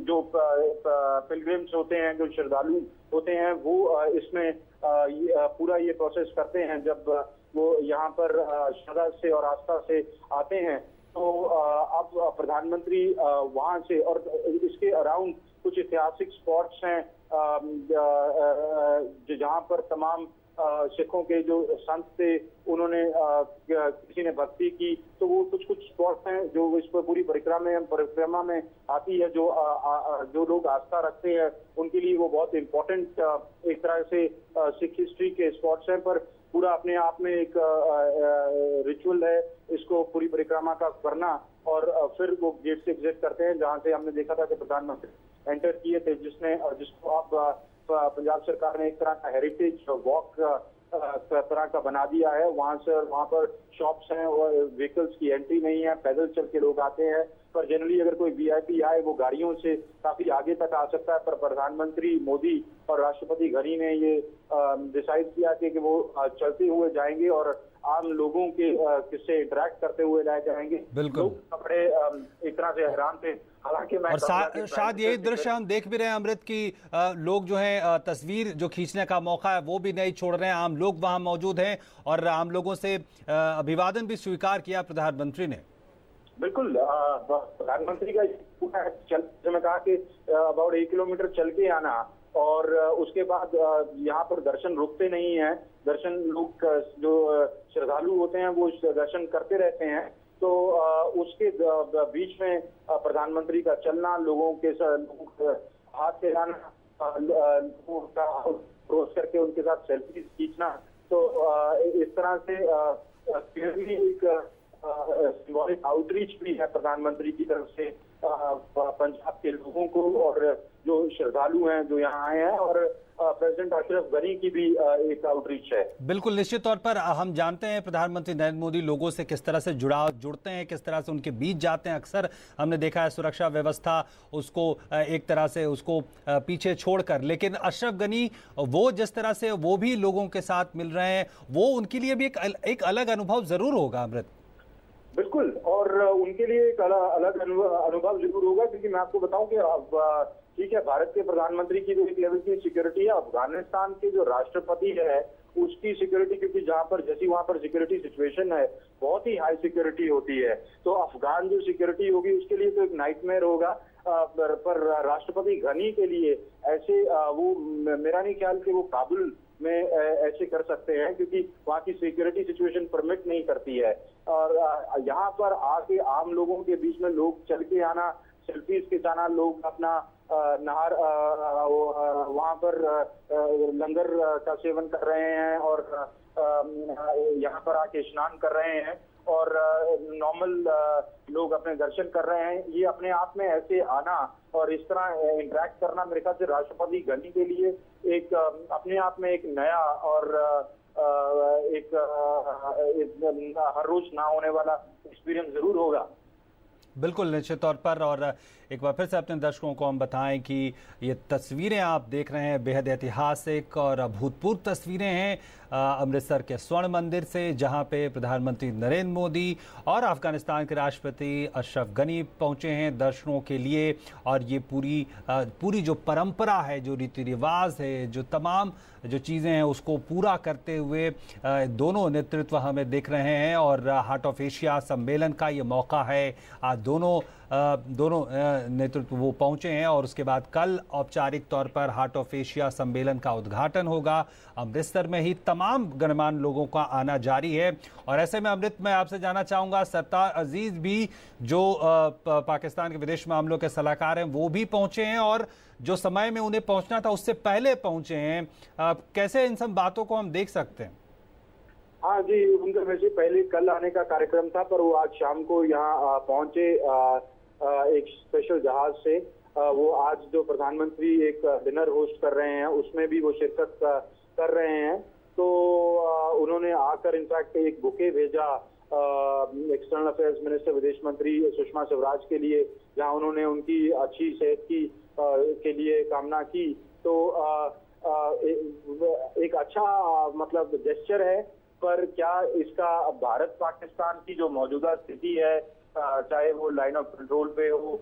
जो पिलग्रिम्स होते हैं, जो श्रद्धालु होते हैं, वो इसमें पूरा ये प्रोसेस करते हैं। जब वो यहाँ पर श्रद्धा से और आस्था से आते हैं, तो अब प्रधानमंत्री वहाँ से, और इसके अराउंड कुछ ऐतिहासिक स्पॉट्स हैं जहाँ पर तमाम सिखों के जो संत थे उन्होंने किसी ने भक्ति की, तो वो कुछ स्पॉट्स हैं जो इस पर पूरी परिक्रमा में आती है। जो लोग आस्था रखते हैं उनके लिए वो बहुत इम्पोर्टेंट एक तरह से सिख हिस्ट्री के स्पॉट्स हैं, पर पूरा अपने आप में एक रिचुअल है इसको पूरी परिक्रमा का करना। और फिर वो गेट से एग्जिट करते हैं, जहाँ से हमने देखा था कि प्रधानमंत्री एंटर किए थे, जिसको आप पंजाब सरकार ने एक तरह का हेरिटेज वॉक तरह का बना दिया है। वहाँ पर शॉप्स हैं और व्हीकल्स की एंट्री नहीं है, पैदल चल के लोग आते हैं। पर जनरली अगर कोई वीआईपी आए वो गाड़ियों से काफी आगे तक आ सकता है, पर प्रधानमंत्री मोदी और राष्ट्रपति घनी ने ये डिसाइड किया कि वो चलते हुए जाएंगे और आम लोगों के किससे इंटरेक्ट करते हुए लाए जाएंगे। बिल्कुल, कपड़े एक तरह से हैरान थे। हालांकि मैं शायद यही दृश्य हम देख भी रहे हैं, अमृत, की लोग जो है तस्वीर जो खींचने का मौका है वो भी नहीं छोड़ रहे हैं। आम लोग वहां मौजूद हैं और आम लोगों से अभिवादन भी स्वीकार किया प्रधानमंत्री ने। बिल्कुल, प्रधानमंत्री का पूरा चल, मैं कहा कि अबाउट 1 किलोमीटर चल के आना, और उसके बाद यहाँ पर दर्शन रुकते नहीं हैं। दर्शन लोग जो श्रद्धालु होते हैं वो दर्शन करते रहते हैं। तो उसके बीच में प्रधानमंत्री का चलना, लोगों के हाथ हिलाना, लोगों का क्रोस करके उनके साथ सेल्फी खींचना, तो इस तरह से क्लियरली एक सिंबॉलिक आउटरीच भी है प्रधानमंत्री की तरफ से पंजाब के लोगों को, और जो श्रद्धालु हैं जो यहाँ आए हैं, और प्रेसिडेंट अशरफ गनी की भी एक आउटरीच है। बिल्कुल, निश्चित तौर पर हम जानते हैं प्रधानमंत्री नरेंद्र मोदी लोगों से किस तरह से जुड़ते हैं, किस तरह से उनके बीच जाते हैं। अक्सर हमने देखा है सुरक्षा व्यवस्था उसको एक तरह से उसको पीछे छोड़कर, लेकिन अशरफ गनी वो जिस तरह से वो भी लोगों के साथ मिल रहे हैं, वो उनके लिए भी एक अलग अनुभव जरूर होगा अमृत। बिल्कुल, और उनके लिए एक अलग अनुभव जरूर होगा, क्योंकि मैं आपको बताऊं कि अब ठीक है, भारत के प्रधानमंत्री की जो एक लेवल की सिक्योरिटी है, अफगानिस्तान के जो राष्ट्रपति है उसकी सिक्योरिटी, क्योंकि जहां पर जैसी वहां पर सिक्योरिटी सिचुएशन है बहुत ही हाई सिक्योरिटी होती है, तो अफगान जो सिक्योरिटी होगी उसके लिए तो एक नाइटमेयर होगा। पर राष्ट्रपति घनी के लिए ऐसे वो मेरा नहीं ख्याल कि वो काबुल में ऐसे कर सकते हैं, क्योंकि वहाँ की सिक्योरिटी सिचुएशन परमिट नहीं करती है। और यहाँ पर आके आम लोगों के बीच में लोग चल के आना, सेल्फीज खिंचाना, लोग अपना नहर वहाँ पर लंगर का सेवन कर रहे हैं और यहाँ पर आके स्नान कर रहे हैं, और नॉर्मल लोग अपने दर्शन कर रहे हैं। ये अपने आप में ऐसे आना और इस तरह इंटरेक्ट करना मेरे ख्याल से राष्ट्रपति घनी के लिए एक अपने आप में एक नया और एक हर रोज ना होने वाला एक्सपीरियंस जरूर होगा। बिल्कुल, निश्चित तौर पर। और एक बार फिर से अपने दर्शकों को हम बताएं कि ये तस्वीरें आप देख रहे हैं बेहद ऐतिहासिक और अभूतपूर्व तस्वीरें हैं अमृतसर के स्वर्ण मंदिर से, जहां पे प्रधानमंत्री नरेंद्र मोदी और अफगानिस्तान के राष्ट्रपति अशरफ गनी पहुंचे हैं दर्शनों के लिए। और ये पूरी जो परंपरा है, जो रीति रिवाज है, जो तमाम जो चीज़ें हैं उसको पूरा करते हुए दोनों नेतृत्व हमें दिख रहे हैं। और हार्ट ऑफ एशिया सम्मेलन का ये मौका है, आज दोनों नेतृत्व वो पहुंचे हैं, और उसके बाद कल औपचारिक तौर पर हार्ट ऑफ एशिया सम्मेलन का उद्घाटन होगा। अमृतसर में ही तमाम गणमान्य लोगों का आना जारी है। और ऐसे में अमृत, मैं आपसे जानना चाहूँगा, सरताज अजीज भी जो पाकिस्तान के विदेश मामलों के सलाहकार हैं वो भी पहुंचे हैं, और जो समय में उन्हें पहुंचना था उससे पहले पहुंचे हैं। कैसे इन सब बातों को हम देख सकते हैं? हाँ जी, उनका वैसे पहले कल आने का कार्यक्रम था, पर वो आज शाम को यहाँ पहुंचे एक स्पेशल जहाज से। वो आज जो प्रधानमंत्री एक डिनर होस्ट कर रहे हैं उसमें भी वो शिरकत कर रहे हैं। तो उन्होंने आकर इनफैक्ट एक बुके भेजा एक्सटर्नल अफेयर्स मिनिस्टर विदेश मंत्री सुषमा स्वराज के लिए, जहां उन्होंने उनकी अच्छी सेहत की के लिए कामना की। तो एक अच्छा मतलब जेस्चर है। पर क्या इसका भारत पाकिस्तान की जो मौजूदा स्थिति है, चाहे वो लाइन ऑफ कंट्रोल पे हो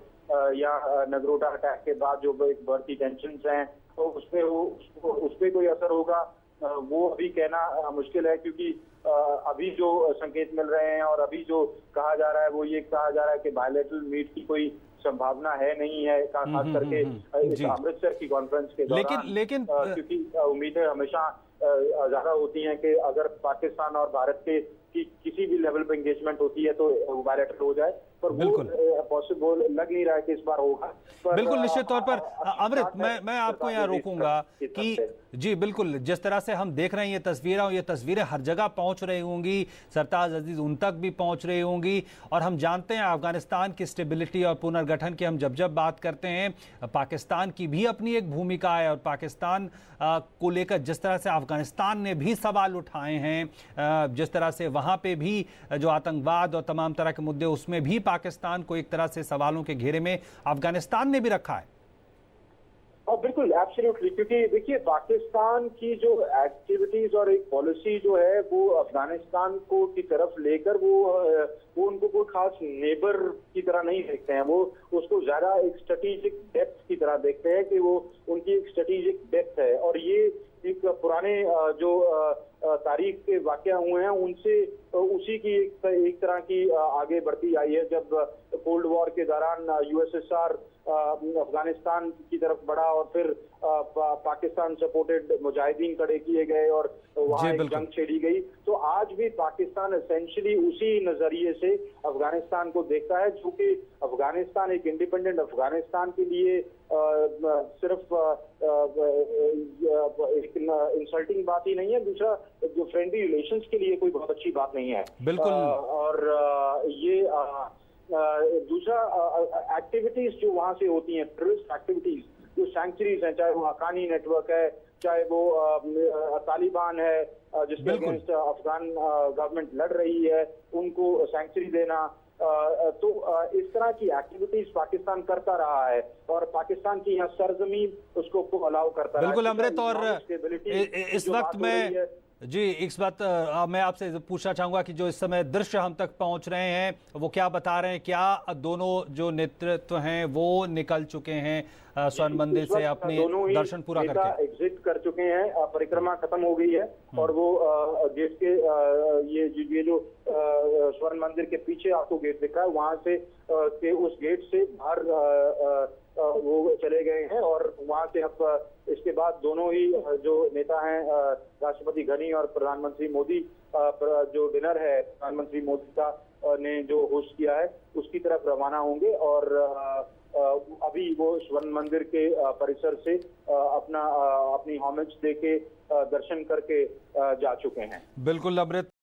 या नगरोटा अटैक के बाद जो एक बढ़ती टेंशन्स हैं, तो उस पे कोई असर होगा वो अभी कहना मुश्किल है, क्योंकि अभी जो संकेत मिल रहे हैं और अभी जो कहा जा रहा है वो ये कहा जा रहा है कि बायलैटरल मीट की कोई संभावना है नहीं है, खास करके इस अमृतसर की कॉन्फ्रेंस के दौरान। लेकिन क्योंकि उम्मीदें हमेशा ज्यादा होती हैं कि अगर पाकिस्तान और भारत के किसी भी लेवल पे एंगेजमेंट होती है तो बायलैटरल हो जाए, पर वो पॉसिबल लग नहीं रहा है कि इस बार होगा। बिल्कुल, निश्चित तौर पर अमृत, मैं आपको यहाँ रोकूंगा कि जी बिल्कुल, जिस तरह से हम देख रहे हैं ये तस्वीरें हर जगह पहुंच रही होंगी, सरताज अजीज उन तक भी पहुंच रही होंगी। और हम जानते हैं अफगानिस्तान की स्टेबिलिटी और पुनर्गठन की हम जब बात करते हैं, पाकिस्तान की भी अपनी एक भूमिका है, और पाकिस्तान को लेकर जिस तरह से अफगानिस्तान ने भी सवाल उठाए हैं, जिस तरह से वहाँ पे भी जो आतंकवाद और तमाम तरह के मुद्दे, उसमें भी पाकिस्तान को एक तरह से सवालों के घेरे में अफगानिस्तान ने भी रखा है। और बिल्कुल एब्सोल्युटली, क्योंकि देखिए पाकिस्तान की जो एक्टिविटीज और एक पॉलिसी जो है वो अफगानिस्तान को की तरफ लेकर वो उनको कोई खास नेबर की तरह नहीं देखते हैं, वो उसको ज्यादा एक स्ट्रेटेजिक डेप्थ की तरह देखते हैं कि वो उनकी एक स्ट्रेटेजिक डेप्थ है। और ये एक पुराने जो तारीख के वाकया हुए हैं उनसे उसी की एक तरह की आगे बढ़ती आई है। जब कोल्ड वॉर के दौरान यूएसएसआर अफगानिस्तान की तरफ बढ़ा और फिर पाकिस्तान सपोर्टेड मुजाहिदीन खड़े किए गए और वहां एक बिल्कुल। जंग छेड़ी गई। तो आज भी पाकिस्तान एसेंशियली उसी नजरिए से अफगानिस्तान को देखता है, क्योंकि अफगानिस्तान एक इंडिपेंडेंट अफगानिस्तान के लिए सिर्फ एक इंसल्टिंग बात ही नहीं है, दूसरा जो फ्रेंडली रिलेशंस के लिए कोई बहुत अच्छी बात नहीं है। बिल्कुल। और ये दूसरा एक्टिविटीज जो वहां से होती हैं, टेररिस्ट एक्टिविटीज, जो सैंक्चुरीज हैं, चाहे वो हकानी नेटवर्क है, चाहे वो तालिबान है जिसके अगेंस्ट अफगान गवर्नमेंट लड़ रही है, उनको सैंक्चुरी देना, तो इस तरह की एक्टिविटीज पाकिस्तान करता रहा है और पाकिस्तान की यहाँ सरजमीन उसको अलाउ करता रहा है। बिल्कुल अमृत, और इस वक्त में जी इस बात मैं आपसे पूछना चाहूंगा कि जो इस समय दृश्य हम तक पहुंच रहे हैं वो क्या बता रहे हैं? क्या दोनों जो नेतृत्व हैं वो निकल चुके हैं स्वर्ण मंदिर से अपने दर्शन पूरा करके? एग्जिट कर चुके हैं, परिक्रमा खत्म हो गई है और वो गेट के ये जो स्वर्ण मंदिर के पीछे आपको गेट दिख रहा है, वहां से के उस गेट से बाहर वो चले गए हैं और वहां से अब इसके बाद दोनों ही जो नेता हैं, राष्ट्रपति घनी और प्रधानमंत्री मोदी, जो डिनर है प्रधानमंत्री मोदी का ने जो होस्ट किया है उसकी तरफ रवाना होंगे और अभी वो स्वर्ण मंदिर के परिसर से अपनी होमेज देके दर्शन करके जा चुके हैं। बिल्कुल अमृत।